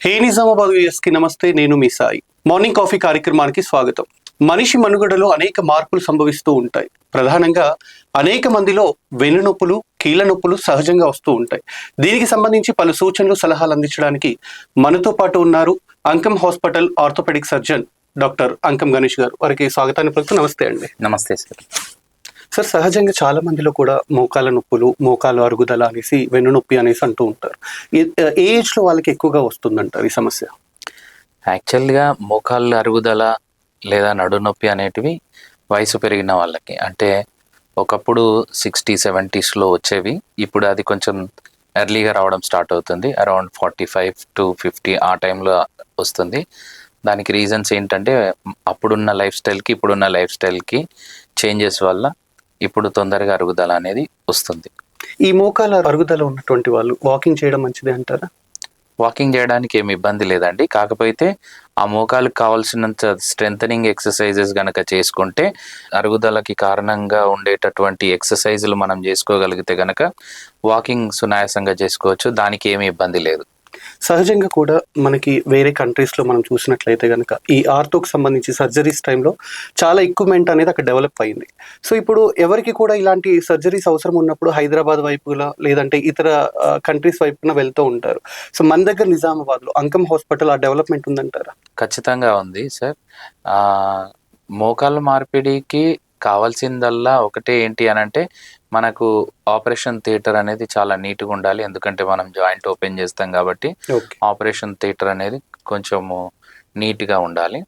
హే నిజామాబాద్ కి నమస్తే. నేను మీ సాయి. మార్నింగ్ కాఫీ కార్యక్రమానికి స్వాగతం. మనిషి మనుగడలో అనేక మార్పులు సంభవిస్తూ ఉంటాయి. ప్రధానంగా అనేక మందిలో వెన్నునొప్పులు, కీళ్ళ నొప్పులు సహజంగా వస్తూ ఉంటాయి. దీనికి సంబంధించి పలు సూచనలు, సలహాలు అందించడానికి మనతో పాటు ఉన్నారు అంకం హాస్పిటల్ ఆర్థోపెడిక్ సర్జన్ డాక్టర్ అంకం గణేష్ గారు. వారికి స్వాగతాన్ని పలుకుతూ నమస్తే అండి. నమస్తే సార్. సార్, సహజంగా చాలా మందిలో కూడా మోకాల నొప్పులు, మోకాలు అరుగుదల అనేసి, వెన్నునొప్పి అనేసి అంటూ ఉంటారు. ఏ ఏజ్ లో వాళ్ళకి ఎక్కువగా వస్తుందంటారు ఈ సమస్య? యాక్చువల్గా మోకాళ్ళ అరుగుదల లేదా నడునొప్పి అనేటివి వయసు పెరిగిన వాళ్ళకి, అంటే ఒకప్పుడు 60-70s వచ్చేవి. ఇప్పుడు అది కొంచెం ఎర్లీగా రావడం స్టార్ట్ అవుతుంది. అరౌండ్ 45 to 50 ఆ టైంలో వస్తుంది. దానికి రీజన్స్ ఏంటంటే అప్పుడున్న లైఫ్ స్టైల్కి ఇప్పుడున్న లైఫ్ స్టైల్కి చేంజెస్ వల్ల ఇప్పుడు తొందరగా అరుగుదల అనేది వస్తుంది. ఈ మోకాల అరుగుదల ఉన్నటువంటి వాళ్ళు వాకింగ్ చేయడం మంచిదే అంటారా? వాకింగ్ చేయడానికి ఏమి ఇబ్బంది లేదండి. కాకపోతే ఆ మోకాలకు కావాల్సినంత స్ట్రెంథనింగ్ ఎక్సర్సైజెస్ గనక చేసుకుంటే, అరుగుదలకి కారణంగా ఉండేటటువంటి ఎక్సర్సైజులు మనం చేసుకోగలిగితే గనక వాకింగ్ సునాయాసంగా చేసుకోవచ్చు. దానికి ఏమి ఇబ్బంది లేదు. సహజంగా కూడా మనకి వేరే కంట్రీస్లో మనం చూసినట్లయితే కనుక ఈ ఆర్థోకి సంబంధించి సర్జరీస్ టైంలో చాలా ఎక్విప్మెంట్ అనేది అక్కడ డెవలప్ అయింది. సో ఇప్పుడు ఎవరికి కూడా ఇలాంటి సర్జరీస్ అవసరం ఉన్నప్పుడు హైదరాబాద్ వైపులా లేదంటే ఇతర కంట్రీస్ వైపున వెళ్తూ ఉంటారు. సో మన దగ్గర నిజామాబాద్లో అంకం హాస్పిటల్ ఆ డెవలప్మెంట్ ఉందంటారా? ఖచ్చితంగా ఉంది సార్. మోకాళ్ళ మార్పిడికి కావాల్సిందల్లా ఒకటే ఏంటి అని అంటే, మనకు ఆపరేషన్ థియేటర్ అనేది చాలా నీట్గా ఉండాలి. ఎందుకంటే మనం జాయింట్ ఓపెన్ చేస్తాం కాబట్టి ఆపరేషన్ థియేటర్ అనేది కొంచెము నీట్గా ఉండాలి.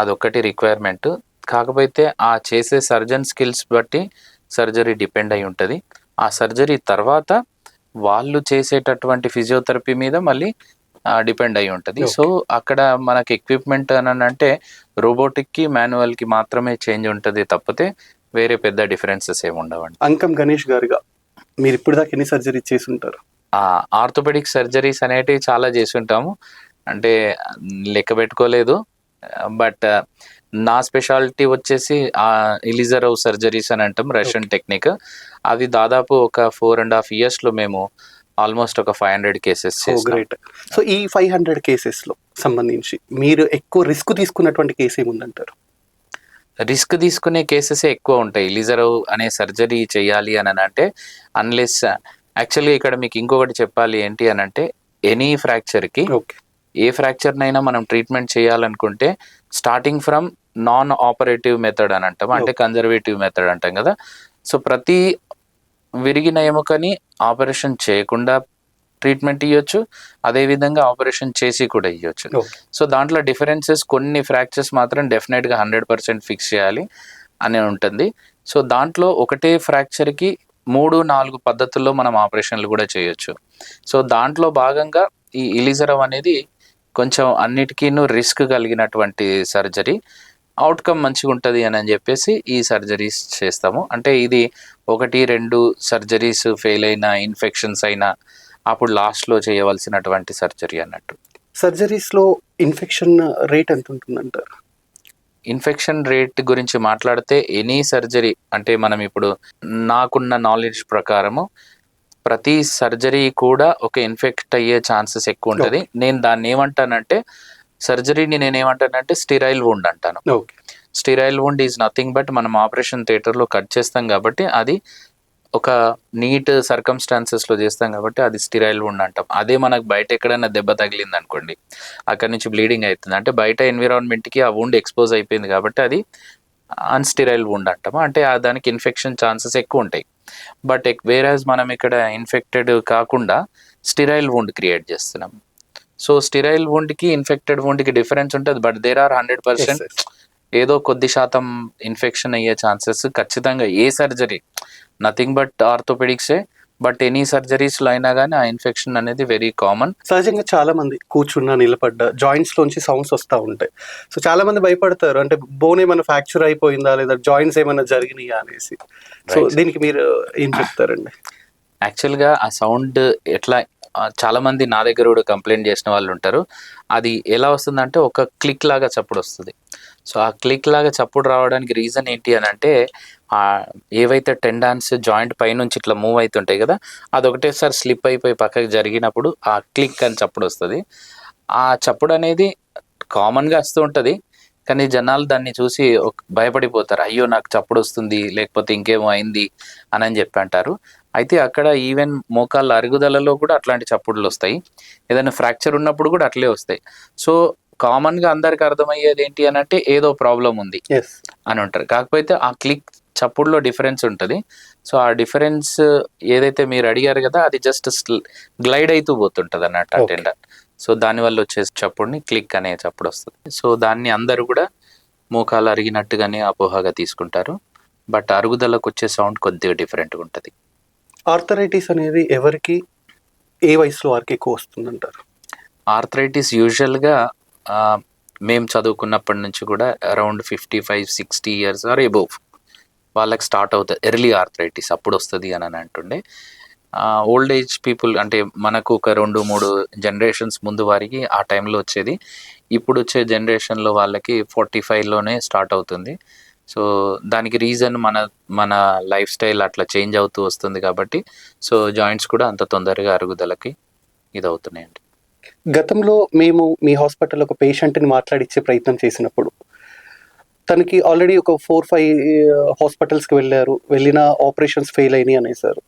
అదొక్కటి రిక్వైర్మెంట్. కాకపోతే ఆ చేసే సర్జన్ స్కిల్స్ బట్టి సర్జరీ డిపెండ్ అయి ఉంటుంది. ఆ సర్జరీ తర్వాత వాళ్ళు చేసేటటువంటి ఫిజియోథెరపీ మీద మళ్ళీ డిపెండ్ అయి ఉంటుంది. సో అక్కడ మనకి ఎక్విప్మెంట్ అని అంటే రోబోటిక్కి మాన్యువల్కి మాత్రమే చేంజ్ ఉంటుంది తప్పితే వేరే పెద్ద డిఫరెన్సెస్ ఏమి ఉండవండి. అంకం గణేష్ గారుగా మీరు ఇప్పుడు దాకా ఎన్ని సర్జరీ చేసి ఉంటారు? ఆర్థోపెడిక్ సర్జరీస్ అనేటివి చాలా చేసి ఉంటాము. అంటే లెక్క పెట్టుకోలేదు. బట్ నా స్పెషాలిటీ వచ్చేసి ఎలిజరవ్ సర్జరీస్ అని అంటాం, రష్యన్ టెక్నిక్. అది దాదాపు ఒక 4.5 yearsలో మేము ఆల్మోస్ట్ ఒక 500 కేసెస్ చేస్తాం. సో ఈ 500 కేసెస్లో సంబంధించి మీరు ఎక్కువ రిస్క్ తీసుకున్నటువంటి కేసు ఏముందంటారు? రిస్క్ తీసుకునే కేసెసే ఎక్కువ ఉంటాయి. ఎలిజరవ్ అనే సర్జరీ చేయాలి అని అంటే, అన్లెస్ యాక్చువల్గా ఇక్కడ మీకు ఇంకొకటి చెప్పాలి ఏంటి అని అంటే, ఎనీ ఫ్రాక్చర్కి ఏ ఫ్రాక్చర్నైనా మనం ట్రీట్మెంట్ చేయాలనుకుంటే starting from non operative method అని అంటాం, అంటే కన్జర్వేటివ్ మెథడ్ అంటాం కదా. సో ప్రతి విరిగిన ఎముకని ఆపరేషన్ చేయకుండా ట్రీట్మెంట్ ఇవ్వచ్చు, అదేవిధంగా ఆపరేషన్ చేసి కూడా ఇవ్వచ్చు. సో దాంట్లో డిఫరెన్సెస్, కొన్ని ఫ్రాక్చర్స్ మాత్రం డెఫినెట్గా 100% ఫిక్స్ చేయాలి అని ఉంటుంది. సో దాంట్లో ఒకటే ఫ్రాక్చర్కి 3-4 పద్ధతుల్లో మనం ఆపరేషన్లు కూడా చేయొచ్చు. సో దాంట్లో భాగంగా ఈ ఎలిజరవ్ అనేది కొంచెం అన్నిటికీను రిస్క్ కలిగినటువంటి సర్జరీ. అవుట్కమ్ మంచిగా ఉంటుంది అని చెప్పేసి ఈ సర్జరీస్ చేస్తాము. అంటే ఇది 1-2 సర్జరీస్ ఫెయిల్ అయినా, ఇన్ఫెక్షన్స్ అయినా అప్పుడు లాస్ట్లో చేయవలసినటువంటి సర్జరీ అన్నట్టు. సర్జరీస్లో ఇన్ఫెక్షన్ రేట్ ఎంత ఉంటుందంటారు? ఇన్ఫెక్షన్ రేట్ గురించి మాట్లాడితే ఎనీ సర్జరీ, అంటే మనం ఇప్పుడు నాకున్న నాలెడ్జ్ ప్రకారము ప్రతి సర్జరీ కూడా ఒక ఇన్ఫెక్ట్ అయ్యే ఛాన్సెస్ ఎక్కువ ఉంటుంది. నేను దాన్ని ఏమంటానంటే, సర్జరీని నేనేమంటానంటే స్టిరైల్ వూండ్ అంటాను. Sterile wound is nothing but మనం ఆపరేషన్ థియేటర్లో కట్ చేస్తాం కాబట్టి, అది ఒక నీట్ సర్కమ్స్టాన్సెస్లో చేస్తాం కాబట్టి అది స్టిరైల్ వూండ్ అంటాం. అదే మనకు బయట ఎక్కడైనా దెబ్బ తగిలింది అనుకోండి, అక్కడి నుంచి బ్లీడింగ్ అవుతుంది అంటే బయట ఎన్విరాన్మెంట్కి ఆ వూండ్ ఎక్స్పోజ్ అయిపోయింది కాబట్టి అది అన్స్టిరైల్ వూండ్ అంటాము. అంటే దానికి ఇన్ఫెక్షన్ ఛాన్సెస్ ఎక్కువ ఉంటాయి. బట్ వేరాజ్ మనం ఇక్కడ ఇన్ఫెక్టెడ్ కాకుండా స్టిరైల్ వూండ్ క్రియేట్ చేస్తున్నాం. సో స్టిరైల్ వూండ్కి ఇన్ఫెక్టెడ్ వూండ్కి డిఫరెన్స్ ఉంటుంది. బట్ దేర్ ఆర్ 100% ఏదో కొద్ది శాతం ఇన్ఫెక్షన్ అయ్యే ఛాన్సెస్ ఖచ్చితంగా ఏ సర్జరీ, నథింగ్ బట్ ఆర్థోపెడిక్సే, బట్ ఎనీ సర్జరీస్లో అయినా కానీ ఆ ఇన్ఫెక్షన్ అనేది వెరీ కామన్. సహజంగా చాలా మంది కూర్చున్న, నిలబడ్డ జాయింట్స్ లోంచి సౌండ్స్ వస్తూ ఉంటాయి. సో చాలా మంది భయపడతారు, అంటే బోన్ ఏమైనా ఫ్రాక్చర్ అయిపోయిందా లేదా జాయింట్స్ ఏమైనా జరిగినాయా అనేసి. సో దీనికి మీరు ఏం చెప్తారండి? యాక్చువల్గా ఆ సౌండ్ ఎట్లా, చాలా మంది నా దగ్గర కూడా కంప్లైంట్ చేసిన వాళ్ళు ఉంటారు. అది ఎలా వస్తుందంటే ఒక క్లిక్ లాగా చప్పుడు వస్తుంది. సో ఆ క్లిక్ లాగా చప్పుడు రావడానికి రీజన్ ఏంటి అని అంటే, ఏవైతే టెండాన్స్ జాయింట్ పైనుంచి ఇట్లా మూవ్ అవుతుంటాయి కదా, అది ఒకటేసారి స్లిప్ అయిపోయి పక్కకి జరిగినప్పుడు ఆ క్లిక్ అని చప్పుడు వస్తుంది. ఆ చప్పుడు అనేది కామన్గా వస్తూ ఉంటుంది, కానీ జనాలు దాన్ని చూసి భయపడిపోతారు, అయ్యో నాకు చప్పుడు వస్తుంది లేకపోతే ఇంకేమో అయింది అని చెప్పి అంటారు. అయితే అక్కడ ఈవెన్ మోకాళ్ళ అరుగుదలలో కూడా అట్లాంటి చప్పుడులు వస్తాయి, ఏదైనా ఫ్రాక్చర్ ఉన్నప్పుడు కూడా అట్లే వస్తాయి. సో కామన్గా అందరికి అర్థమయ్యేది ఏంటి అని అంటే ఏదో ప్రాబ్లం ఉంది అని ఉంటారు. కాకపోతే ఆ క్లిక్ చప్పుడులో డిఫరెన్స్ ఉంటుంది. సో ఆ డిఫరెన్స్ ఏదైతే మీరు అడిగారు కదా, అది జస్ట్ గ్లైడ్ అవుతూ పోతుంటుంది అన్నట్టు ఆ టెండర్. సో దానివల్ల వచ్చే చప్పుడుని క్లిక్ అనే చప్పుడు వస్తుంది. సో దాన్ని అందరూ కూడా మోకాలు అరిగినట్టుగానే అపోహగా తీసుకుంటారు, బట్ అరుగుదలకు వచ్చే సౌండ్ కొద్దిగా డిఫరెంట్గా ఉంటుంది. ఆర్థరైటిస్ అనేది ఎవరికి ఏ వయసులో వారికి ఎక్కువ వస్తుందంటారు? ఆర్థరైటిస్ యూజువల్గా మేము చదువుకున్నప్పటి నుంచి కూడా అరౌండ్ 55-60 ఇయర్స్ ఆర్ ఎబోవ్ వాళ్ళకి స్టార్ట్ అవుతుంది ఎర్లీ ఆర్థరైటిస్, అప్పుడు వస్తుంది అని అంటుండే. ఓల్డ్ ఏజ్ పీపుల్ అంటే మనకు ఒక 2-3 జనరేషన్స్ ముందు వారికి ఆ టైంలో వచ్చేది. ఇప్పుడు వచ్చే జనరేషన్లో వాళ్ళకి 45లోనే స్టార్ట్ అవుతుంది. సో దానికి రీజన్ మన లైఫ్ స్టైల్ అట్లా చేంజ్ అవుతూ వస్తుంది కాబట్టి సో జాయింట్స్ కూడా అంత తొందరగా అరుగుదలకి ఇది అవుతున్నాయండి. గతంలో మేము మీ హాస్పిటల్ ఒక పేషెంట్ని మాట్లాడిచ్చే ప్రయత్నం చేసినప్పుడు తనకి ఆల్రెడీ ఒక 4-5 హాస్పిటల్స్కి వెళ్ళిన ఆపరేషన్స్ ఫెయిల్ అయినాయి అనేసారు.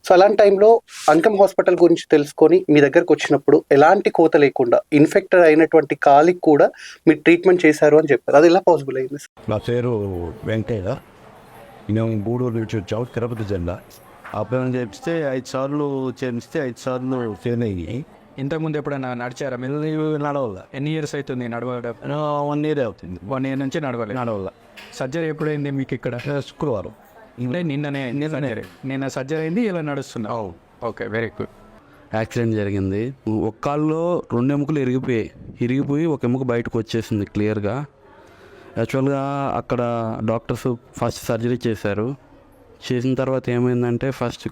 సో అలాంటి టైంలో అంకమ్ హాస్పిటల్ గురించి తెలుసుకొని మీ దగ్గరకు వచ్చినప్పుడు ఎలాంటి కోత లేకుండా ఇన్ఫెక్టెడ్ అయినటువంటి కాలికి కూడా మీరు ట్రీట్మెంట్ చేశారు అని చెప్పారు. అది ఎలా పాసిబుల్ అయింది? నా పేరు వెంకయ్య, నేను గూడూరు నుంచి వచ్చాము, తిరుపతి జిల్లా. ఆపరేషన్ చేపిస్తే 5 సార్లు చేపిస్తే 5 సార్లు ఫెయిల్ అయ్యి. ఇంతకుముందు ఎప్పుడైనా నడిచారా మీరు? నడవల్ల. ఎన్ని ఇయర్స్ అవుతుంది నడవడం? 1 year అవుతుంది. 1 year నుంచి నడవల్ల. సర్జరీ ఎప్పుడైంది మీకు ఇక్కడ? శుక్రవారం. అంటే నిన్న సర్జరీ అయింది, ఇలా నడుస్తున్నా. Okay, very good. యాక్సిడెంట్ జరిగింది. ఒక కాల్లో 2 ఎముకలు ఇరిగిపోయి ఒక ఎముక బయటకు వచ్చేసింది క్లియర్గా. యాక్చువల్గా అక్కడ డాక్టర్స్ ఫస్ట్ సర్జరీ చేసిన తర్వాత ఏమైందంటే ఫస్ట్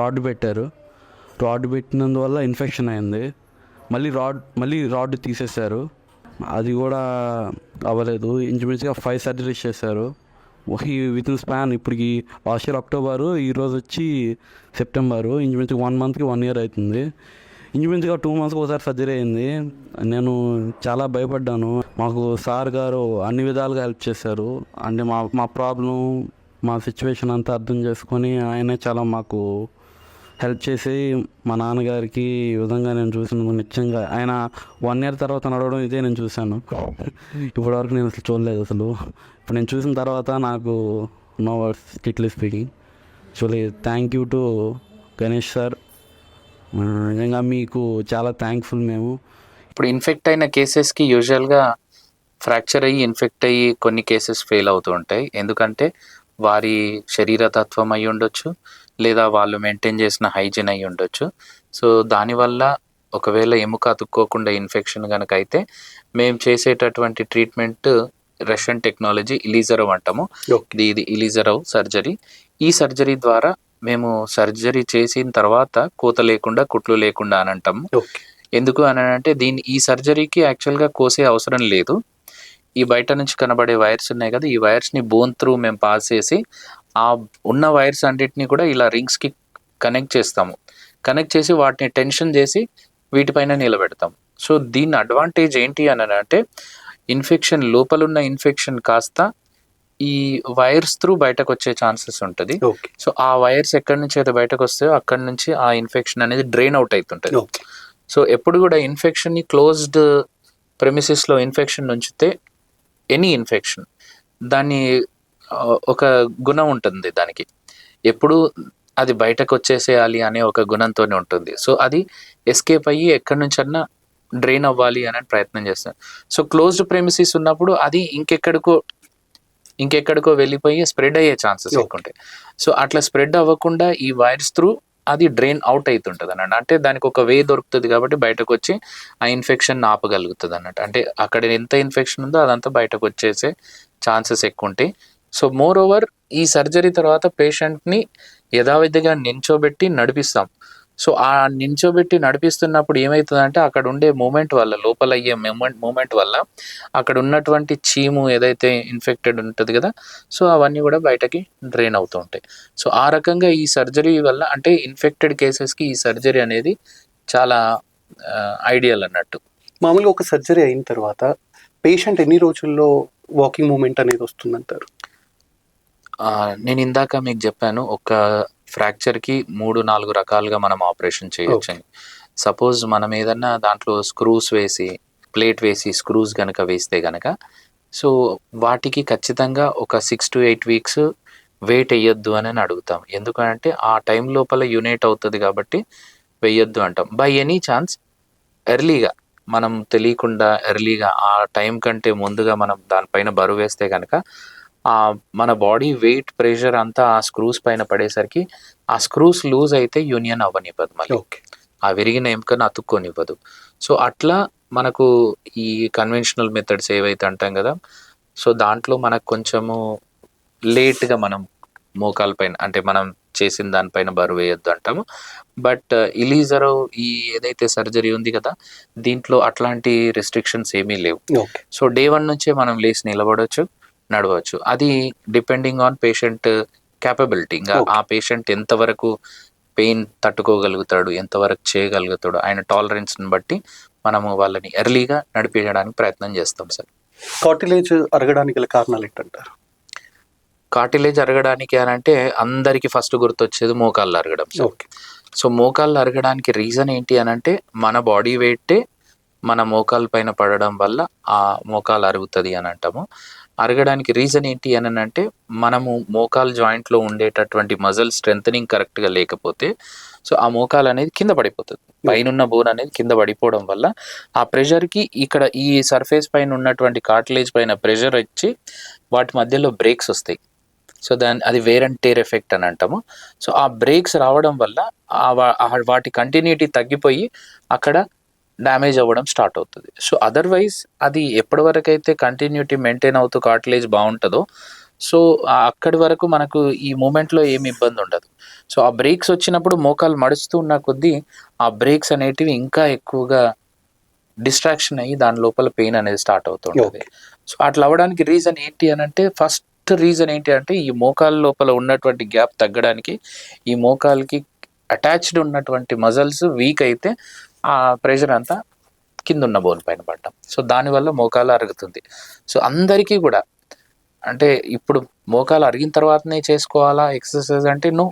రాడ్ పెట్టారు. రాడ్ పెట్టినందువల్ల ఇన్ఫెక్షన్ అయింది. మళ్ళీ రాడ్ తీసేశారు, అది కూడా అవ్వలేదు. ఇంచుమించుగా 5 సర్జరీస్ చేశారు విత్ ఇన్ స్పాన్. ఇప్పటికి లాస్ట్ ఇయర్ అక్టోబరు, ఈరోజు వచ్చి సెప్టెంబరు, ఇంచుమించుగా 1 monthకి 1 year అవుతుంది. ఇంచుమించుగా 2 monthsకి ఒకసారి సర్జరీ అయింది. నేను చాలా భయపడ్డాను. మాకు సార్ గారు అన్ని విధాలుగా హెల్ప్ చేశారు. అంటే మా ప్రాబ్లం, మా సిచ్యువేషన్ అంతా అర్థం చేసుకొని ఆయనే చాలా మాకు హెల్ప్ చేసి మా నాన్నగారికి ఈ విధంగా నేను చూసిన నిత్యంగా ఆయన 1 year తర్వాత నడవడం ఇదే నేను చూశాను. ఇప్పటివరకు నేను అసలు చూడలేదు. ఇప్పుడు నేను చూసిన తర్వాత నాకు no words, strictly speaking. Actually thank you to Ganesh sir. నిజంగా మీకు చాలా థ్యాంక్ఫుల్ మేము. ఇప్పుడు ఇన్ఫెక్ట్ అయిన కేసెస్కి యూజువల్గా ఫ్రాక్చర్ అయ్యి ఇన్ఫెక్ట్ అయ్యి కొన్ని కేసెస్ ఫెయిల్ అవుతూ ఉంటాయి. ఎందుకంటే వారి శరీరతత్వం అయి ఉండొచ్చు, లేదా వాళ్ళు మెయింటైన్ చేసిన హైజీన్ అయి ఉండొచ్చు. సో దానివల్ల ఒకవేళ ఎముక అతుక్కోకుండా ఇన్ఫెక్షన్ కనుక అయితే మేము చేసేటటువంటి ట్రీట్మెంట్ రష్యన్ టెక్నాలజీ ఇలీజరవ్ అంటాము. ఇది ఇలీజరవ్ సర్జరీ. ఈ సర్జరీ ద్వారా మేము సర్జరీ చేసిన తర్వాత కోత లేకుండా, కుట్లు లేకుండా అని అంటాము. ఎందుకు అని అంటే ఈ సర్జరీకి యాక్చువల్గా కోసే అవసరం లేదు. ఈ బయట నుంచి కనబడే వైర్స్ ఉన్నాయి కదా, ఈ వైర్స్ని బోన్ త్రూ మేము పాస్ చేసి ఆ ఉన్న వైర్స్ అన్నిటిని కూడా ఇలా రింగ్స్కి కనెక్ట్ చేసి వాటిని టెన్షన్ చేసి వీటిపైన నిలబెడతాం. సో దీని అడ్వాంటేజ్ ఏంటి అని అంటే ఇన్ఫెక్షన్, లోపలున్న ఇన్ఫెక్షన్ కాస్త ఈ వైర్స్ త్రూ బయటకు వచ్చే ఛాన్సెస్ ఉంటుంది. సో ఆ వైర్స్ ఎక్కడి నుంచి అయితే బయటకు వస్తాయో అక్కడి నుంచి ఆ ఇన్ఫెక్షన్ అనేది డ్రైన్ అవుట్ అవుతుంటుంది. సో ఎప్పుడు కూడా ఇన్ఫెక్షన్ని క్లోజ్డ్ ప్రెమిసెస్లో ఇన్ఫెక్షన్ ఉంచితే ఎనీ ఇన్ఫెక్షన్ దాన్ని ఒక గుణం ఉంటుంది, దానికి ఎప్పుడు అది బయటకు వచ్చేసేయాలి అనే ఒక గుణంతోనే ఉంటుంది. సో అది ఎస్కేప్ అయ్యి ఎక్కడి నుంచి అన్నా డ్రైన్ అవ్వాలి అనే ప్రయత్నం చేస్తాను. సో క్లోజ్డ్ ప్రెమిసెస్ ఉన్నప్పుడు అది ఇంకెక్కడికో వెళ్ళిపోయి స్ప్రెడ్ అయ్యే ఛాన్సెస్ ఎక్కువ ఉంటాయి. సో అట్లా స్ప్రెడ్ అవ్వకుండా ఈ వైర్స్ త్రూ అది డ్రైన్ అవుట్ అవుతుంటుంది అన్నట్టు. అంటే దానికి ఒక వే దొరుకుతుంది కాబట్టి బయటకు వచ్చి ఆ ఇన్ఫెక్షన్ ఆపగలుగుతుంది అన్నట్టు. అంటే అక్కడ ఎంత ఇన్ఫెక్షన్ ఉందో అదంతా బయటకు వచ్చేసే ఛాన్సెస్ ఎక్కువ ఉంటాయి. సో మోర్ ఓవర్ ఈ సర్జరీ తర్వాత పేషెంట్ని యథావిధిగా నించోబెట్టి నడిపిస్తాం. సో ఆ నించోబెట్టి నడిపిస్తున్నప్పుడు ఏమవుతుందంటే అక్కడ ఉండే మూమెంట్ వల్ల, లోపల అయ్యే మూమెంట్ వల్ల అక్కడ ఉన్నటువంటి చీము ఏదైతే ఇన్ఫెక్టెడ్ ఉంటుంది కదా, సో అవన్నీ కూడా బయటకి డ్రైన్ అవుతూ ఉంటాయి. సో ఆ రకంగా ఈ సర్జరీ వల్ల, అంటే ఇన్ఫెక్టెడ్ కేసెస్కి ఈ సర్జరీ అనేది చాలా ఐడియల్ అన్నట్టు. మామూలుగా ఒక సర్జరీ అయిన తర్వాత పేషెంట్ ఎన్ని రోజుల్లో వాకింగ్ మూమెంట్ అనేది వస్తుందంటారు? నేను ఇందాక మీకు చెప్పాను, ఒక ఫ్రాక్చర్కి 3-4 రకాలుగా మనం ఆపరేషన్ చేయొచ్చు అని. సపోజ్ మనం ఏదన్నా దాంట్లో స్క్రూస్ వేసి, ప్లేట్ వేసి, స్క్రూస్ కనుక వేస్తే కనుక, సో వాటికి ఖచ్చితంగా ఒక 6 to 8 వీక్స్ వెయిట్ వేయొద్దు అని అడుగుతాం. ఎందుకంటే ఆ టైం లోపల యునైట్ అవుతుంది కాబట్టి వేయొద్దు అంటాం. బై ఎనీ ఛాన్స్ ఎర్లీగా, మనం తెలియకుండా ఎర్లీగా ఆ టైం కంటే ముందుగా మనం దానిపైన బరువు వేస్తే కనుక మన బాడీ వెయిట్ ప్రెషర్ అంతా ఆ స్క్రూస్ పైన పడేసరికి ఆ స్క్రూస్ లూజ్ అయితే యూనియన్ అవ్వనివ్వదు, మళ్ళీ ఆ విరిగిన ఎముకను అతుక్కోనివ్వదు. సో అట్లా మనకు ఈ కన్వెన్షనల్ మెథడ్స్ ఏవైతే అంటాం కదా, సో దాంట్లో మనకు కొంచెము లేట్గా మనం మోకాల పైన, అంటే మనం చేసిన దానిపైన బరువు వేయొద్దు అంటాము. బట్ ఇలీజరో ఈ ఏదైతే సర్జరీ ఉంది కదా, దీంట్లో అట్లాంటి రెస్ట్రిక్షన్స్ ఏమీ లేవు. సో డే 1 నుంచే మనం లేచి నిలబడవచ్చు, నడవచ్చు. అది డిపెండింగ్ ఆన్ పేషెంట్ క్యాపబిలిటీ. ఇంకా ఆ పేషెంట్ ఎంతవరకు పెయిన్ తట్టుకోగలుగుతాడు, ఎంతవరకు చేయగలుగుతాడు, ఆయన టాలరెన్స్ని బట్టి మనము వాళ్ళని ఎర్లీగా నడిపించడానికి ప్రయత్నం చేస్తాం సార్. కార్టిలేజ్ అరగడానికి గల కారణాలు ఏంటంటారు? కార్టిలేజ్ అరగడానికి అని అంటే అందరికీ ఫస్ట్ గుర్తొచ్చేది మోకాళ్ళు అరగడం. సో మోకాళ్ళు అరగడానికి రీజన్ ఏంటి అని అంటే, మన బాడీ వెయిటే మన మోకాళ్ళ పైన పడడం వల్ల ఆ మోకాలు అరుగుతుంది అని అంటాము. అరగడానికి రీజన్ ఏంటి అని అంటే, మనము మోకాలు జాయింట్లో ఉండేటటువంటి మజిల్ స్ట్రెంథనింగ్ కరెక్ట్గా లేకపోతే సో ఆ మోకాలు అనేది కింద పడిపోతుంది. పైన బోన్ అనేది కింద పడిపోవడం వల్ల ఆ ప్రెషర్కి ఇక్కడ ఈ సర్ఫేస్ పైన ఉన్నటువంటి కార్టిలేజ్ పైన ప్రెషర్ వచ్చి వాటి మధ్యలో బ్రేక్స్ వస్తాయి. సో అది వేర్ అండ్ టేర్ ఎఫెక్ట్ అని అంటాము. సో ఆ బ్రేక్స్ రావడం వల్ల వాటి కంటిన్యూటీ తగ్గిపోయి అక్కడ డ్యామేజ్ అవ్వడం స్టార్ట్ అవుతుంది. సో అదర్వైజ్ అది ఎప్పటి వరకు అయితే కంటిన్యూటీ మెయింటైన్ అవుతూ కార్టిలేజ్ బాగుంటుందో, సో అక్కడి వరకు మనకు ఈ మూమెంట్లో ఏమి ఇబ్బంది ఉండదు. సో ఆ బ్రేక్స్ వచ్చినప్పుడు మోకాలు మడుస్తూ ఉన్న కొద్దీ ఆ బ్రేక్స్ అనేటివి ఇంకా ఎక్కువగా డిస్ట్రాక్షన్ అయ్యి దాని లోపల పెయిన్ అనేది స్టార్ట్ అవుతుంటుంది. సో అట్లా అవ్వడానికి రీజన్ ఏంటి అని అంటే, ఫస్ట్ రీజన్ ఏంటి అంటే, ఈ మోకాలు లోపల ఉన్నటువంటి గ్యాప్ తగ్గడానికి, ఈ మోకాలుకి అటాచ్డ్ ఉన్నటువంటి మజిల్స్ వీక్ అయితే ఆ ప్రెషర్ అంతా కింద ఉన్న బోన్ పైన పడ్డాం. సో దానివల్ల మోకాలు అరుగుతుంది. సో అందరికీ కూడా అంటే ఇప్పుడు మోకాలు అరిగిన తర్వాతనే చేసుకోవాలా ఎక్సర్సైజ్ అంటే, నో,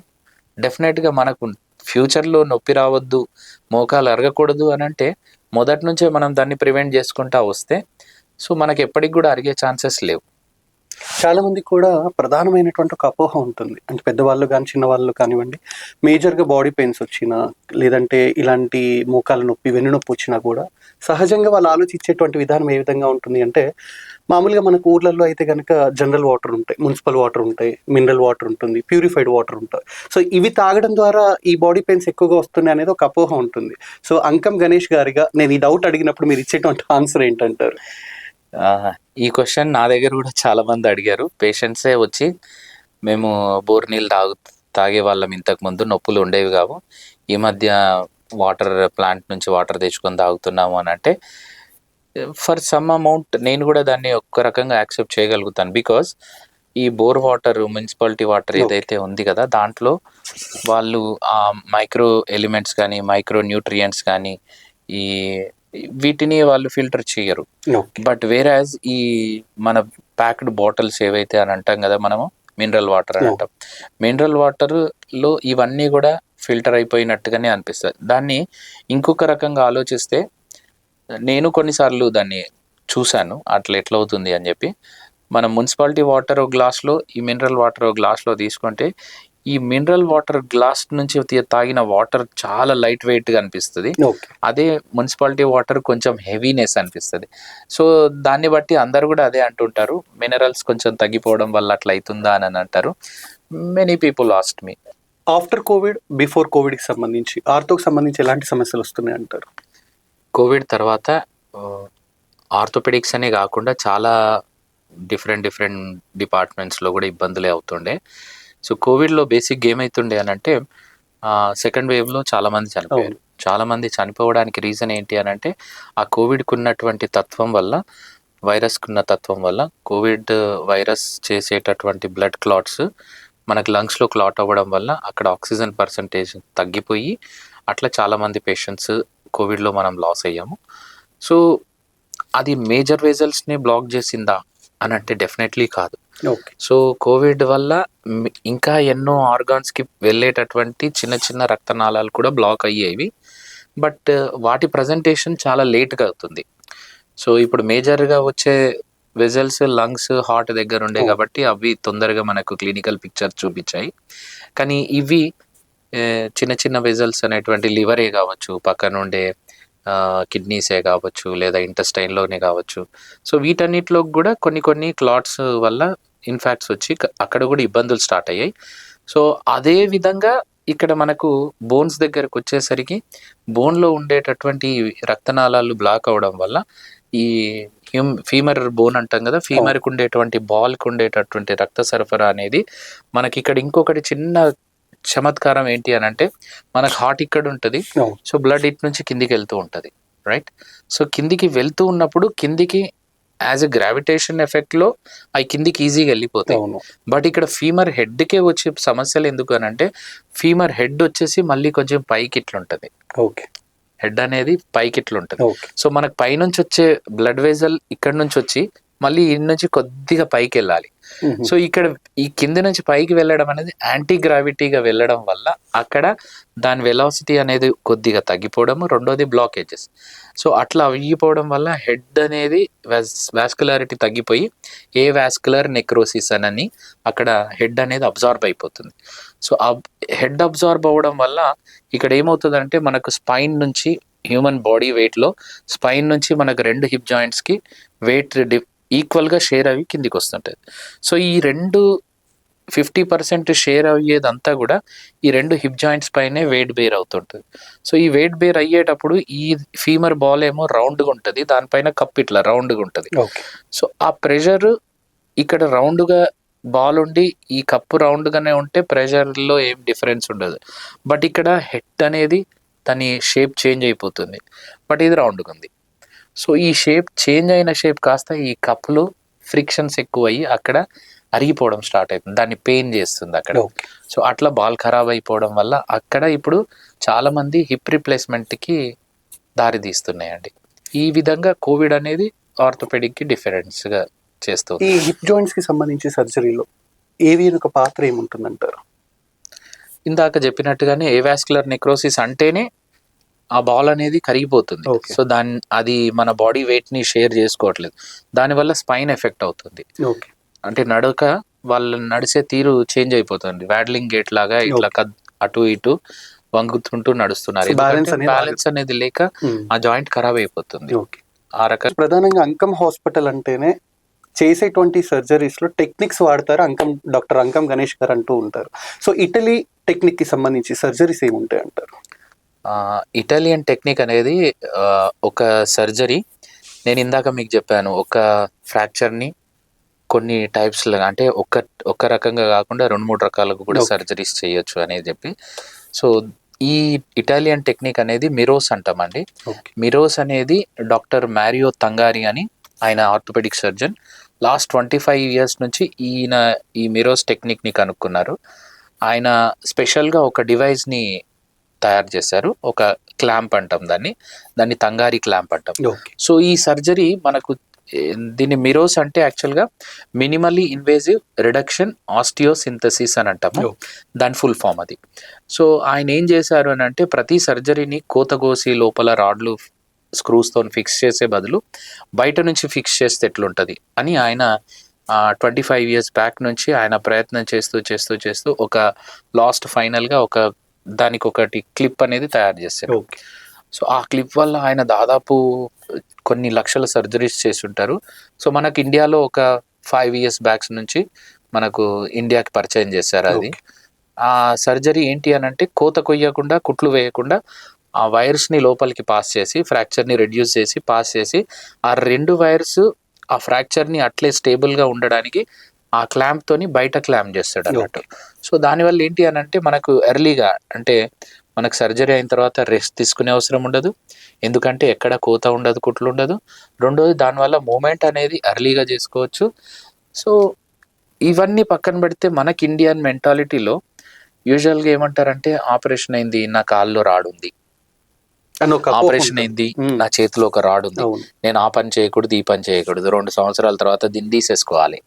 డెఫినెట్గా మనకు ఫ్యూచర్లో నొప్పి రావద్దు, మోకాలు అరగకూడదు అని అంటే మొదటి నుంచే మనం దాన్ని ప్రివెంట్ చేసుకుంటా వస్తే సో మనకి ఎప్పటికి కూడా అరిగే ఛాన్సెస్ లేవు. చాలా మంది కూడా ప్రధానమైనటువంటి ఒక అపోహ ఉంటుంది. అంటే పెద్దవాళ్ళు కానీ చిన్నవాళ్ళు కానివ్వండి, మేజర్గా బాడీ పెయిన్స్ వచ్చినా లేదంటే ఇలాంటి మోకాల నొప్పి, వెన్నునొప్పి వచ్చినా కూడా సహజంగా వాళ్ళు ఆలోచించేటువంటి విధానం ఏ విధంగా ఉంటుంది అంటే, మామూలుగా మనకు ఊర్లలో అయితే కనుక జనరల్ వాటర్ ఉంటాయి, మున్సిపల్ వాటర్ ఉంటాయి, మినరల్ వాటర్ ఉంటుంది, ప్యూరిఫైడ్ వాటర్ ఉంటాయి. సో ఇవి తాగడం ద్వారా ఈ బాడీ పెయిన్స్ ఎక్కువగా వస్తున్నాయి అనేది ఒక అపోహ ఉంటుంది. సో అంకం గణేష్ గారిగా నేను ఈ డౌట్ అడిగినప్పుడు మీరు ఇచ్చేటువంటి ఆన్సర్ ఏంటంటారు? ఈ క్వశ్చన్ నా దగ్గర కూడా చాలా మంది అడిగారు. పేషెంట్సే వచ్చి మేము బోర్ నీళ్ళు తాగే వాళ్ళం, ఇంతకు ముందు నొప్పులు ఉండేవి కావు, ఈ మధ్య వాటర్ ప్లాంట్ నుంచి వాటర్ తెచ్చుకొని తాగుతున్నాము అని అంటే, ఫర్ సమ్ అమౌంట్ నేను కూడా దాన్ని ఒక్క రకంగా యాక్సెప్ట్ చేయగలుగుతాను. బికాస్ ఈ బోర్ వాటర్, మున్సిపాలిటీ వాటర్ ఏదైతే ఉంది కదా, దాంట్లో వాళ్ళు ఆ మైక్రో ఎలిమెంట్స్ కానీ మైక్రో న్యూట్రియంట్స్ కానీ ఈ వీటిని వాళ్ళు ఫిల్టర్ చేయరు. బట్ వేరాజ్ ఈ మన ప్యాక్డ్ బాటిల్స్ ఏవైతే అని అంటాం కదా మనము, మినరల్ వాటర్ అని అంటాం, మినరల్ వాటర్లో ఇవన్నీ కూడా ఫిల్టర్ అయిపోయినట్టుగానే అనిపిస్తుంది. దాన్ని ఇంకొక రకంగా ఆలోచిస్తే, నేను కొన్నిసార్లు దాన్ని చూశాను అట్లా ఎట్లా అవుతుంది అని చెప్పి. మనం మున్సిపాలిటీ వాటర్ ఒక గ్లాస్లో, ఈ మినరల్ వాటర్ ఒక గ్లాస్లో తీసుకుంటే, ఈ మినరల్ వాటర్ గ్లాస్ నుంచి తాగిన వాటర్ చాలా లైట్ వెయిట్గా అనిపిస్తుంది. అదే మున్సిపాలిటీ వాటర్ కొంచెం హెవీనెస్ అనిపిస్తుంది. సో దాన్ని బట్టి అందరు కూడా అదే అంటుంటారు, మినరల్స్ కొంచెం తగ్గిపోవడం వల్ల అట్లా అవుతుందా అని అంటారు. Many people asked me. After covid, before కోవిడ్కి సంబంధించి, ఆర్థోకి సంబంధించి ఎలాంటి సమస్యలు వస్తున్నాయి అంటారు? కోవిడ్ తర్వాత ఆర్థోపెడిక్స్ అనే కాకుండా చాలా డిఫరెంట్ డిపార్ట్మెంట్స్లో కూడా ఇబ్బందులే అవుతుండే. సో కోవిడ్లో బేసిక్గా ఏమవుతుండే అని అంటే, సెకండ్ వేవ్లో చాలామంది చనిపోయారు. చాలామంది చనిపోవడానికి రీజన్ ఏంటి అని అంటే, ఆ కోవిడ్కి ఉన్నటువంటి తత్వం వల్ల, వైరస్కి ఉన్న తత్వం వల్ల, కోవిడ్ వైరస్ చేసేటటువంటి బ్లడ్ క్లాట్స్ మనకు లంగ్స్లో క్లాట్ అవ్వడం వల్ల అక్కడ ఆక్సిజన్ పర్సంటేజ్ తగ్గిపోయి అట్లా చాలామంది పేషెంట్స్ కోవిడ్లో మనం లాస్ అయ్యాము. సో అది మేజర్ వెజల్స్ని బ్లాక్ చేసిందా అని అంటే డెఫినెట్లీ కాదు. ఓకే. సో కోవిడ్ వల్ల ఇంకా ఎన్నో ఆర్గాన్స్కి వెళ్ళేటటువంటి చిన్న చిన్న రక్తనాళాలు కూడా బ్లాక్ అయ్యేవి. బట్ వాటి ప్రజెంటేషన్ చాలా లేట్గా అవుతుంది. సో ఇప్పుడు మేజర్గా వచ్చే వెజల్స్ లంగ్స్ హార్ట్ దగ్గర ఉండే కాబట్టి అవి తొందరగా మనకు క్లినికల్ పిక్చర్ చూపించాయి. కానీ ఇవి చిన్న చిన్న వెజల్స్ అనేటువంటి లివరే కావచ్చు, పక్కన ఉండే కిడ్నీసే కావచ్చు, లేదా ఇంటెస్టైన్లోనే కావచ్చు. సో వీటన్నిటిలో కూడా కొన్ని క్లాట్స్ వల్ల ఇన్ఫాక్ట్స్ వచ్చి అక్కడ కూడా ఇబ్బందులు స్టార్ట్ అయ్యాయి. సో అదే విధంగా ఇక్కడ మనకు బోన్స్ దగ్గరకు వచ్చేసరికి బోన్లో ఉండేటటువంటి రక్తనాళాలు బ్లాక్ అవడం వల్ల ఈ ఫీమర్ బోన్ అంటాం కదా, ఫీమర్కి ఉండేటువంటి బాల్కి ఉండేటటువంటి రక్త సరఫరా అనేది మనకి ఇక్కడ ఇంకొకటి చిన్న చమత్కారం ఏంటి అని అంటే మనకు హార్ట్ ఇక్కడ ఉంటుంది. సో బ్లడ్ ఇటు నుంచి కిందికి వెళ్తూ ఉంటుంది, రైట్? సో కిందికి వెళ్తూ ఉన్నప్పుడు కిందికి యాజ్ ఎ గ్రావిటేషన్ ఎఫెక్ట్లో అవి కిందికి ఈజీగా వెళ్ళిపోతాయి. బట్ ఇక్కడ ఫీమర్ హెడ్కే వచ్చే సమస్యలు ఎందుకు అని అంటే ఫీమర్ హెడ్ వచ్చేసి మళ్ళీ కొంచెం పైకి ఇట్లుంటుంది. ఓకే. హెడ్ అనేది పైకి ఇట్లుంటుంది. సో మనకు పైనుంచి వచ్చే బ్లడ్ వెజల్ ఇక్కడ నుంచి వచ్చి మళ్ళీ ఈ నుంచి కొద్దిగా పైకి వెళ్ళాలి. సో ఇక్కడ ఈ కింది నుంచి పైకి వెళ్ళడం అనేది యాంటీ గ్రావిటీగా వెళ్ళడం వల్ల అక్కడ దాని వెలాసిటీ అనేది కొద్దిగా తగ్గిపోవడము, రెండోది బ్లాకేజెస్. సో అట్లా అయ్యిపోవడం వల్ల హెడ్ అనేది వాస్కులారిటీ తగ్గిపోయి ఏ వాస్కులర్ నెక్రోసిస్ అని అక్కడ హెడ్ అనేది అబ్జార్బ్ అయిపోతుంది. సో ఆ హెడ్ అబ్జార్బ్ అవ్వడం వల్ల ఇక్కడ ఏమవుతుందంటే మనకు స్పైన్ నుంచి హ్యూమన్ బాడీ వెయిట్లో స్పైన్ నుంచి మనకు 2 హిప్ జాయింట్స్కి వెయిట్ ఈక్వల్గా షేర్ అవి కిందికి వస్తుంటుంది. సో ఈ 50% షేర్ అయ్యేదంతా కూడా ఈ 2 హిప్ జాయింట్స్ పైనే వెయిట్ బేర్ అవుతుంటుంది. సో ఈ వెయిట్ బేర్ అయ్యేటప్పుడు ఈ ఫీమర్ బాల్ ఏమో రౌండ్గా ఉంటుంది, దానిపైన కప్ ఇట్లా రౌండ్గా ఉంటుంది. సో ఆ ప్రెషర్ ఇక్కడ రౌండ్గా బాల్ ఉండి ఈ కప్పు రౌండ్గానే ఉంటే ప్రెషర్లో ఏం డిఫరెన్స్ ఉండదు. బట్ ఇక్కడ హెడ్ అనేది దాని షేప్ చేంజ్ అయిపోతుంది, బట్ ఇది రౌండ్గా ఉంది. సో ఈ షేప్ చేంజ్ అయిన షేప్ కాస్త ఈ కప్లో ఫ్రిక్షన్స్ ఎక్కువ అయ్యి అక్కడ అరిగిపోవడం స్టార్ట్ అవుతుంది, దాన్ని పెయిన్ చేస్తుంది అక్కడ. సో అట్లా బాల్ ఖరాబ్ అయిపోవడం వల్ల అక్కడ ఇప్పుడు చాలామంది హిప్ రిప్లేస్మెంట్కి దారి తీస్తున్నాయండి. ఈ విధంగా కోవిడ్ అనేది ఆర్థోపెడిక్కి డిఫరెన్స్గా చేస్తుంది. ఈ హిప్ జాయింట్స్కి సంబంధించి సర్జరీలో ఏవియన్ ఒక పాత్ర ఏముంటుందంటారు? ఇందాక చెప్పినట్టుగానే ఏవాస్కులర్ నెక్రోసిస్ అంటేనే ఆ బాల్ అనేది కరిగిపోతుంది. సో అది మన బాడీ వెయిట్ని షేర్ చేసుకోవట్లేదు, దానివల్ల స్పైన్ ఎఫెక్ట్ అవుతుంది. అంటే నడక వాళ్ళు నడిచే తీరు చేంజ్ అయిపోతుంది, వ్యాడ్లింగ్ గేట్ లాగా ఇట్లా అటు ఇటు వంగుతుంటూ నడుస్తున్నారు. బ్యాలెన్స్ అనేది లేక ఆ జాయింట్ ఖరాబ్ అయిపోతుంది. ఆ రకంగా ప్రధానంగా అంకం హాస్పిటల్ అంటేనే చేసేటువంటి సర్జరీస్ లో టెక్నిక్స్ వాడతారు, డాక్టర్ అంకం గణేష్ గారు అంటూ ఉంటారు. సో ఇటలీ టెక్నిక్ కి సంబంధించి సర్జరీస్ ఏముంటాయి అంటారు? ఇటాలియన్ టెక్నిక్ అనేది ఒక సర్జరీ, నేను ఇందాక మీకు చెప్పాను, ఒక ఫ్రాక్చర్ని కొన్ని టైప్స్ అంటే ఒక రకంగా కాకుండా 2-3 రకాలకు కూడా సర్జరీస్ చేయొచ్చు అనేది చెప్పి. సో ఈ ఇటాలియన్ టెక్నిక్ అనేది మిరోస్ అంటామండి. మిరోస్ అనేది డాక్టర్ మ్యారియో తంగారి అని ఆయన ఆర్థోపెడిక్ సర్జన్. లాస్ట్ 25 years నుంచి ఈయన ఈ మిరోస్ టెక్నిక్ని కనుక్కున్నారు. ఆయన స్పెషల్గా ఒక డివైస్ని తయారు చేశారు, ఒక క్లాంప్ అంటాం దాన్ని తంగారి క్లాంప్ అంటాం. సో ఈ సర్జరీ మనకు దీన్ని మిరోస్ అంటే యాక్చువల్గా మినిమల్లీ ఇన్వేజివ్ రిడక్షన్ ఆస్టియోసింథసిస్ అని అంటాము, దాని ఫుల్ ఫామ్ అది. సో ఆయన ఏం చేశారు అని అంటే ప్రతి సర్జరీని కోతగోసి లోపల రాడ్లు స్క్రూస్తో ఫిక్స్ చేసే బదులు బయట నుంచి ఫిక్స్ చేస్తే ఎట్లుంటుంది అని ఆయన 25 years బ్యాక్ నుంచి ఆయన ప్రయత్నం చేస్తూ ఒక లాస్ట్ ఫైనల్గా దానికి ఒకటి క్లిప్ అనేది తయారు చేశారు. సో ఆ క్లిప్ వల్ల ఆయన దాదాపు కొన్ని లక్షల సర్జరీస్ చేసి ఉంటారు. సో మనకు ఇండియాలో ఒక 5 years బ్యాక్స్ నుంచి మనకు ఇండియాకి పరిచయం చేశారు అది. ఆ సర్జరీ ఏంటి అని అంటే కోత కొయ్యకుండా కుట్లు వేయకుండా ఆ వైర్స్ని లోపలికి పాస్ చేసి ఫ్రాక్చర్ని రెడ్యూస్ చేసి పాస్ చేసి ఆ 2 వైర్స్ ఆ ఫ్రాక్చర్ని అట్లే స్టేబుల్గా ఉండడానికి ఆ క్లాంప్తోని బయట క్లాంప్ చేస్తాడు అన్నట్టు. సో దానివల్ల ఏంటి అని అంటే మనకు ఎర్లీగా అంటే మనకు సర్జరీ అయిన తర్వాత రెస్ట్ తీసుకునే అవసరం ఉండదు, ఎందుకంటే ఎక్కడ కోత ఉండదు, కుట్లు ఉండదు. రెండోది దానివల్ల మూమెంట్ అనేది ఎర్లీగా చేసుకోవచ్చు. సో ఇవన్నీ పక్కన పెడితే మనకి ఇండియన్ మెంటాలిటీలో యూజువల్గా ఏమంటారంటే ఆపరేషన్ అయింది, నా కాల్లో రాడుంది, అని ఒక అపోహ ఆపరేషన్ ఉంటుంది. అయింది, ఉమ్, నా చేతిలో ఒక రాడ్ ఉంది, అవును. నేను ఆ పని చేయకూడదు, ఈ పని చేయకూడదు, 2 సంవత్సరాల తర్వాత దీన్ని తీసేసుకోవాలి.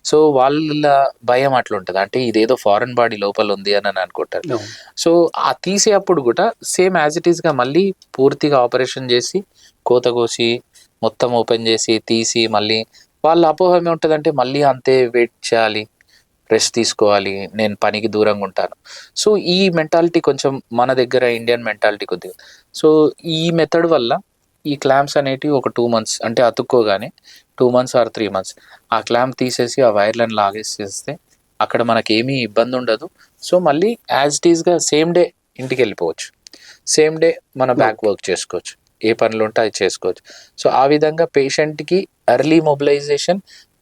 సో వాళ్ళ భయం అట్లా ఉంటుంది, అంటే ఇదేదో ఫారెన్ బాడీ లోపల ఉంది అని అనుకుంటారు. అవును. సో ఆ తీసేటప్పుడు కూడా సేమ్ యాజ్ ఇట్ ఈస్గా మళ్ళీ పూర్తిగా ఆపరేషన్ చేసి కోత కోసి మొత్తం ఓపెన్ చేసి తీసి మళ్ళీ వాళ్ళ అపోహ ఏముంటుందంటే మళ్ళీ అంతే వెయిట్ చేయాలి, రెస్ట్ తీసుకోవాలి, నేను పనికి దూరంగా ఉంటాను. సో ఈ మెంటాలిటీ కొంచెం మన దగ్గర ఇండియన్ మెంటాలిటీ కొద్దిగా. సో ఈ మెథడ్ వల్ల ఈ క్లాంప్స్ అనేటివి ఒక 2 months అంటే అతుక్కోగానే 2 months ఆర్ 3 months ఆ క్లాంప్ తీసేసి ఆ వైర్లను లాగేసేస్తే అక్కడ మనకి ఏమీ ఇబ్బంది ఉండదు. సో మళ్ళీ యాజ్ ఇట్ ఈస్గా సేమ్ డే ఇంటికి వెళ్ళిపోవచ్చు, సేమ్ డే మన బ్యాక్ వర్క్ చేసుకోవచ్చు, ఏ పనులు ఉంటే అది చేసుకోవచ్చు. సో ఆ విధంగా పేషెంట్కి ఎర్లీ మొబిలైజేషన్,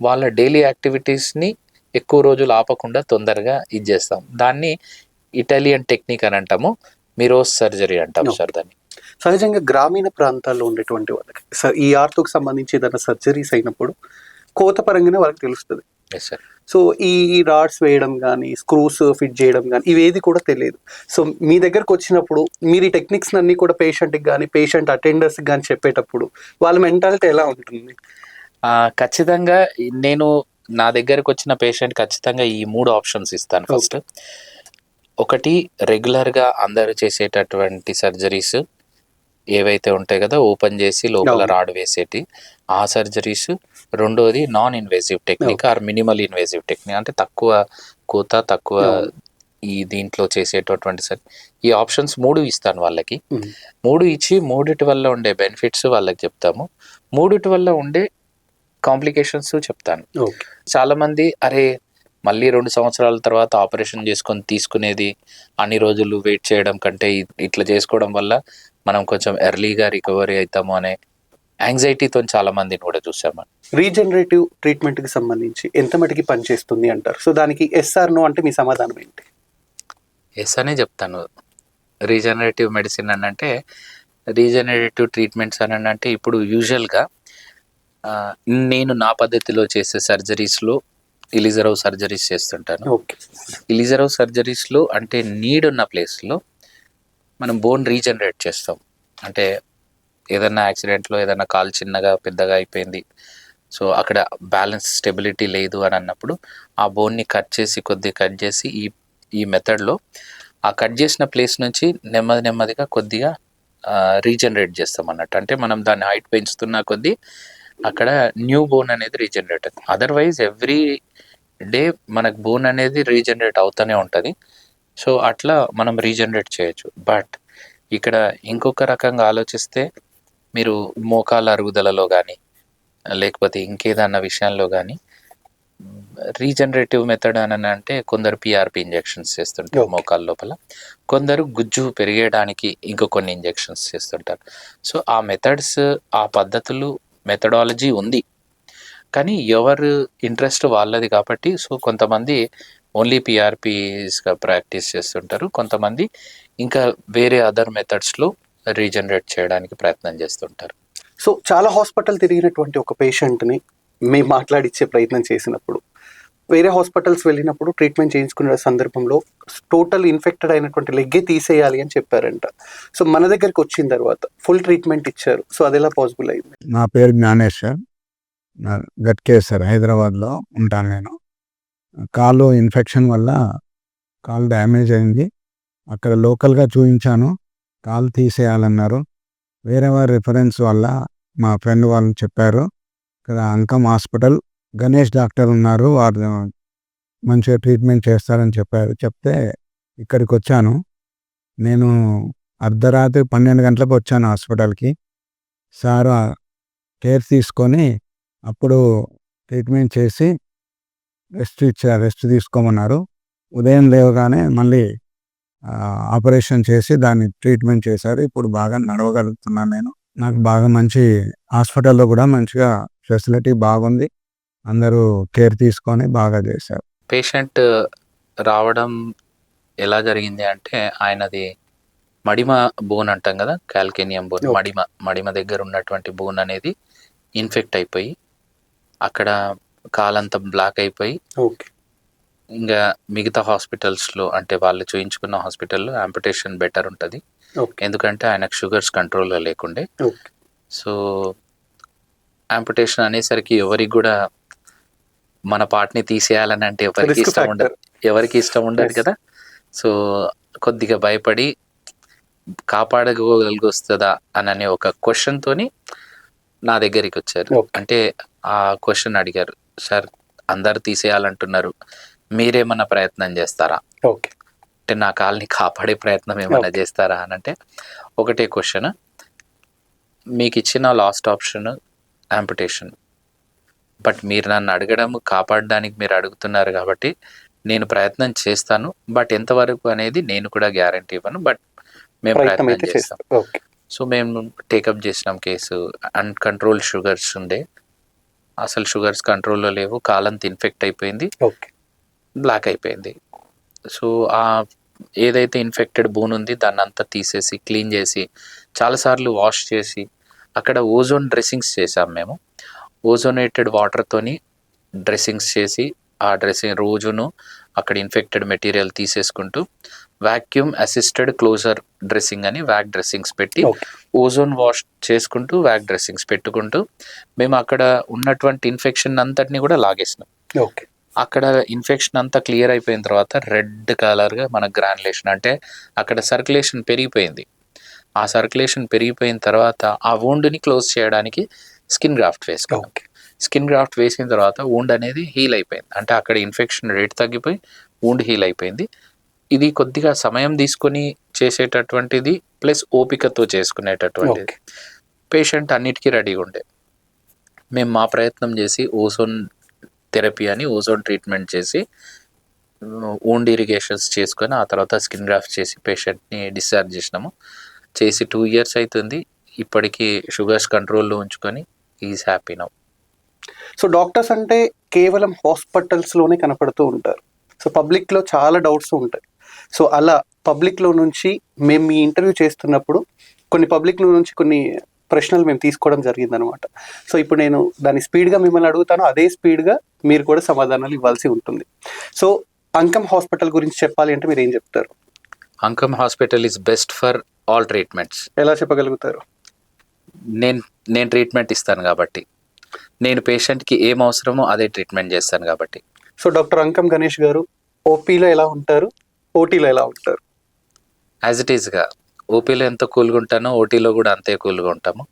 వాళ్ళ డైలీ యాక్టివిటీస్ని ఎక్కువ రోజులు ఆపకుండా తొందరగా ఇది చేస్తాం. దాన్ని ఇటాలియన్ టెక్నిక్ అని అంటాము, మిరోస్ సర్జరీ అంటాం సార్ దాన్ని. సహజంగా గ్రామీణ ప్రాంతాల్లో ఉండేటువంటి వాళ్ళకి ఈ ఆర్థోకి సంబంధించి ఏదైనా సర్జరీస్ అయినప్పుడు కోత పరంగానే వాళ్ళకి తెలుస్తుంది. Yes sir. సో ఈ రాడ్స్ వేయడం కానీ, స్క్రూస్ ఫిట్ చేయడం కానీ ఇవేది కూడా తెలియదు. సో మీ దగ్గరకు వచ్చినప్పుడు మీరు ఈ టెక్నిక్స్ అన్ని కూడా పేషెంట్కి కానీ, పేషెంట్ అటెండర్స్కి కానీ చెప్పేటప్పుడు వాళ్ళ మెంటాలిటీ ఎలా ఉంటుంది? ఖచ్చితంగా నేను నా దగ్గరకు వచ్చిన పేషెంట్ ఖచ్చితంగా ఈ 3 ఆప్షన్స్ ఇస్తాను. ఫస్ట్ ఒకటి, రెగ్యులర్గా అందరూ చేసేటటువంటి సర్జరీస్ ఏవైతే ఉంటాయి కదా, ఓపెన్ చేసి లోపల రాడ్ వేసేటి ఆ సర్జరీస్. రెండోది non invasive technique or minimal invasive technique, అంటే తక్కువ కోత, తక్కువ ఈ దీంట్లో చేసేటటువంటి సార్. ఈ ఆప్షన్స్ 3 ఇస్తాను వాళ్ళకి. 3 ఇచ్చి 3 వల్ల ఉండే బెనిఫిట్స్ వాళ్ళకి చెప్తాము, 3 వల్ల ఉండే కాంప్లికేషన్స్ చెప్తాను. చాలా మంది అరే మళ్ళీ 2 సంవత్సరాల తర్వాత ఆపరేషన్ చేసుకొని తీసుకునేది, అన్ని రోజులు వెయిట్ చేయడం కంటే ఇట్లా చేసుకోవడం వల్ల మనం కొంచెం ఎర్లీగా రికవరీ అవుతాము అనే యాంగ్జైటీతో చాలా మందిని కూడా చూసాము. రీజనరేటివ్ ట్రీట్మెంట్కి సంబంధించి ఎంత మటుకి పనిచేస్తుంది అంటారు? సో దానికి ఎస్ఆర్ నో అంటే మీ సమాధానం ఏంటి? ఎస్ అనే చెప్తాను. రీజనరేటివ్ మెడిసిన్ అని అంటే, రీజనరేటివ్ ట్రీట్మెంట్స్ అని అంటే ఇప్పుడు యూజువల్గా నేను నా పద్ధతిలో చేసే సర్జరీస్లో ఇలిజరవ్ సర్జరీస్ చేస్తుంటాను. ఇలిజరవ్ సర్జరీస్లో అంటే నీడ్ ఉన్న ప్లేస్లో మనం బోన్ రీజనరేట్ చేస్తాం. అంటే ఏదన్నా యాక్సిడెంట్లో ఏదైనా కాలు చిన్నగా పెద్దగా అయిపోయింది, సో అక్కడ బ్యాలెన్స్ స్టెబిలిటీ లేదు అని అన్నప్పుడు ఆ బోన్ని కట్ చేసి ఈ మెథడ్లో ఆ కట్ చేసిన ప్లేస్ నుంచి నెమ్మదిగా కొద్దిగా రీజనరేట్ చేస్తాం అన్నట్టు. అంటే మనం దాన్ని హైట్ పెంచుతున్న కొద్దీ అక్కడ న్యూ బోన్ అనేది రీజనరేట్ అవుతుంది. అదర్వైజ్ ఎవ్రీ డే మనకు బోన్ అనేది రీజనరేట్ అవుతూనే ఉంటుంది. సో అట్లా మనం రీజనరేట్ చేయొచ్చు. బట్ ఇక్కడ ఇంకొక రకంగా ఆలోచిస్తే మీరు మోకాల అరుగుదలలో కానీ లేకపోతే ఇంకేదన్నా విషయంలో కానీ రీజనరేటివ్ మెథడ్ అని అంటే కొందరు పిఆర్పి ఇంజెక్షన్స్ చేస్తుంటారు మోకాల లోపల, కొందరు గుజ్జు పెరిగేయడానికి ఇంకో కొన్ని ఇంజెక్షన్స్ చేస్తుంటారు. సో ఆ మెథడ్స్, ఆ పద్ధతులు, మెథడాలజీ ఉంది, కానీ ఎవరు ఇంట్రెస్ట్ వాళ్ళది కాబట్టి. సో కొంతమంది ఓన్లీ పిఆర్పిస్గా ప్రాక్టీస్ చేస్తుంటారు, కొంతమంది ఇంకా వేరే అదర్ మెథడ్స్లో రీజనరేట్ చేయడానికి ప్రయత్నం చేస్తుంటారు. సో చాలా హాస్పిటల్ తిరిగినటువంటి ఒక పేషెంట్ని మేము మాట్లాడిచ్చే ప్రయత్నం చేసినప్పుడు, వేరే హాస్పిటల్స్ వెళ్ళినప్పుడు ట్రీట్మెంట్ చేయించుకునే సందర్భంలో టోటల్ ఇన్ఫెక్టెడ్ అయినటువంటి లెగ్గే తీసేయాలి అని చెప్పారంట. సో మన దగ్గరికి వచ్చిన తర్వాత ఫుల్ ట్రీట్మెంట్ ఇచ్చారు. సో అది ఎలా పాసిబుల్ అయింది? నా పేరు జ్ఞానేశ్వర్, గట్కేశ్వర్, హైదరాబాద్లో ఉంటాను నేను. కాలు ఇన్ఫెక్షన్ వల్ల కాలు డ్యామేజ్ అయింది. అక్కడ లోకల్గా చూపించాను, కాలు తీసేయాలన్నారు. వేరే వారి రిఫరెన్స్ వల్ల మా ఫ్రెండ్ వాళ్ళు చెప్పారు, ఇక్కడ అంకమ్ హాస్పిటల్ గణేష్ డాక్టర్ ఉన్నారు, వారు మంచిగా ట్రీట్మెంట్ చేస్తారని చెప్పారు. చెప్తే ఇక్కడికి వచ్చాను. నేను అర్ధరాత్రి 12 గంటలకు వచ్చాను హాస్పిటల్కి. సార్ కేర్ తీసుకొని అప్పుడు ట్రీట్మెంట్ చేసి రెస్ట్ తీసుకోమన్నారు. ఉదయం లేవగానే మళ్ళీ ఆపరేషన్ చేసి దాన్ని ట్రీట్మెంట్ చేశారు. ఇప్పుడు బాగా నడవగలుగుతున్నాను నేను. నాకు బాగా మంచి హాస్పిటల్లో కూడా మంచిగా ఫెసిలిటీ బాగుంది, అందరూ కేర్ తీసుకొని బాగా చేశారు. పేషెంట్ రావడం ఎలా జరిగింది అంటే, ఆయనది మడిమ బోన్ అంటాం కదా, కాల్కేనియం బోన్, మడిమ దగ్గర ఉన్నటువంటి బోన్ అనేది ఇన్ఫెక్ట్ అయిపోయి అక్కడ కాలంతా బ్లాక్ అయిపోయి, ఇంకా మిగతా హాస్పిటల్స్లో అంటే వాళ్ళు చూయించుకున్న హాస్పిటల్లో యాంపిటేషన్ బెటర్ ఉంటుంది, ఓకే ఎందుకంటే ఆయనకు షుగర్స్ కంట్రోల్లో లేకుండే. ఓకే సో యాంపుటేషన్ అనేసరికి ఎవరికి కూడా మన పార్ట్ని తీసేయాలని అంటే ఎవరికి రిస్క్ ఇష్టం ఉండదు, ఎవరికి ఇష్టం ఉండదు Yes. కదా. సో కొద్దిగా భయపడి కాపాడగలుగుతుందా అనే ఒక క్వశ్చన్ తోని నా దగ్గరికి వచ్చారు. Okay. అంటే ఆ క్వశ్చన్ అడిగారు, సార్ అందరు తీసేయాలంటున్నారు, మీరేమన్నా ప్రయత్నం చేస్తారా, ఓకే అంటే నా కాల్ని కాపాడే ప్రయత్నం ఏమైనా Okay. చేస్తారా అని అంటే ఒకటే క్వశ్చన్, మీకు ఇచ్చిన లాస్ట్ ఆప్షన్ యాంపుటేషన్, బట్ మీరు నన్ను అడగడం కాపాడడానికి మీరు అడుగుతున్నారు కాబట్టి నేను ప్రయత్నం చేస్తాను, బట్ ఎంతవరకు అనేది నేను కూడా గ్యారంటీ ఇవ్వను, బట్ మేము ప్రయత్నం ప్రయత్నం అయితే చేస్తాం. చేస్తారు. ఓకే సో మేము టేకప్ చేసినాం కేసు. అన్కంట్రోల్ షుగర్స్ ఉండే, అసలు షుగర్స్ కంట్రోల్లో లేవు, కాలంత ఇన్ఫెక్ట్ అయిపోయింది, ఓకే బ్లాక్ అయిపోయింది. సో ఆ ఏదైతే ఇన్ఫెక్టెడ్ బోన్ ఉంది దాన్ని అంతా తీసేసి క్లీన్ చేసి చాలాసార్లు వాష్ చేసి అక్కడ ఓజోన్ డ్రెస్సింగ్స్ చేసాం మేము. ఓజోనేటెడ్ వాటర్తోని డ్రెస్సింగ్స్ చేసి ఆ డ్రెస్సింగ్ రోజును అక్కడ ఇన్ఫెక్టెడ్ మెటీరియల్ తీసేసుకుంటూ వాక్యూమ్ అసిస్టెడ్ క్లోజర్ డ్రెస్సింగ్ అని వ్యాక్ డ్రెస్సింగ్స్ పెట్టి ఓకే ఓజోన్ వాష్ చేసుకుంటూ వ్యాక్ డ్రెస్సింగ్స్ పెట్టుకుంటూ మేము అక్కడ ఉన్నటువంటి ఇన్ఫెక్షన్ అంతటిని కూడా లాగేసినాం. ఓకే అక్కడ ఇన్ఫెక్షన్ అంతా క్లియర్ అయిపోయిన తర్వాత రెడ్ కలర్గా మన గ్రాన్యులేషన్, అంటే అక్కడ సర్క్యులేషన్ పెరిగిపోయింది. ఆ సర్క్యులేషన్ పెరిగిపోయిన తర్వాత ఆ వూండ్ని క్లోజ్ చేయడానికి స్కిన్ గ్రాఫ్ట్ వేసుకున్నాం. ఓకే స్కిన్ గ్రాఫ్ట్ వేసిన తర్వాత వూండ్ అనేది హీల్ అయిపోయింది, అంటే అక్కడ ఇన్ఫెక్షన్ రేట్ తగ్గిపోయి వూండ్ హీల్ అయిపోయింది. ఇది కొద్దిగా సమయం తీసుకొని చేసేటటువంటిది, ప్లస్ ఓపికతో చేసుకునేటటువంటిది. ఓకే పేషెంట్ అన్నిటికీ రెడీగా ఉండే. మేము మా ప్రయత్నం చేసి ఓజోన్ థెరపీ అని ఓజోన్ ట్రీట్మెంట్ చేసి వూండ్ ఇరిగేషన్స్ చేసుకొని ఆ తర్వాత స్కిన్ గ్రాఫ్ట్ చేసి పేషెంట్ని డిశ్చార్జ్ చేసినాము. చేసి 2 years అవుతుంది. ఇప్పటికీ షుగర్స్ కంట్రోల్లో ఉంచుకొని is happy now. So doctors అంటే కేవలం హాస్పిటల్స్లోనే కనపడుతూ ఉంటారు. సో పబ్లిక్లో చాలా డౌట్స్ ఉంటాయి. సో అలా పబ్లిక్లో నుంచి మేము మీ ఇంటర్వ్యూ చేస్తున్నప్పుడు కొన్ని పబ్లిక్ నుంచి కొన్ని ప్రశ్నలు మేము తీసుకోవడం జరిగిందనమాట. సో ఇప్పుడు నేను దాన్ని స్పీడ్గా మిమ్మల్ని అడుగుతాను, అదే స్పీడ్గా మీరు కూడా సమాధానాలు ఇవ్వాల్సి ఉంటుంది. సో అంకం హాస్పిటల్ గురించి చెప్పాలి అంటే మీరు ఏం చెప్తారు? Ankam hospital is best for all treatments. ఎలా చెప్పగలుగుతారు? నేను ట్రీట్మెంట్ ఇస్తాను కాబట్టి, నేను పేషెంట్కి ఏం అవసరమో అదే ట్రీట్మెంట్ చేస్తాను కాబట్టి. సో డాక్టర్ అంకం గణేష్ గారు ఓపీలో ఎలా ఉంటారు, ఓటీలో ఎలా ఉంటారు? యాజ్ ఇట్ ఈస్గా ఓపీలో ఎంత కూల్గా ఉంటానో ఓటీలో కూడా అంతే కూల్గా ఉంటాము.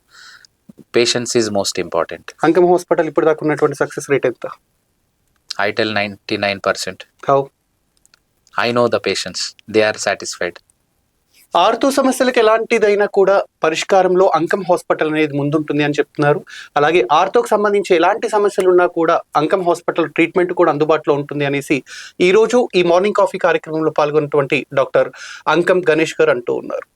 Patience is most important. Ankam hospital ఇప్పుడు దాకా ఉన్నటువంటి సక్సెస్ రేట్ ఎంత? I tell 99%. How? I know the patients. They are satisfied. Ortho సమస్యలకు ఎలాంటిదైనా కూడా పరిష్కారంలో అంకం హాస్పిటల్ అనేది ముందుంటుంది అని చెప్తున్నారు. అలాగే ఆర్థోకి సంబంధించి ఎలాంటి సమస్యలు ఉన్నా కూడా అంకం హాస్పిటల్ ట్రీట్మెంట్ కూడా అందుబాటులో ఉంటుంది అనేసి ఈరోజు ఈ మార్నింగ్ కాఫీ కార్యక్రమంలో పాల్గొన్నటువంటి డాక్టర్ అంకం గణేష్ గారు అంటూ ఉన్నారు.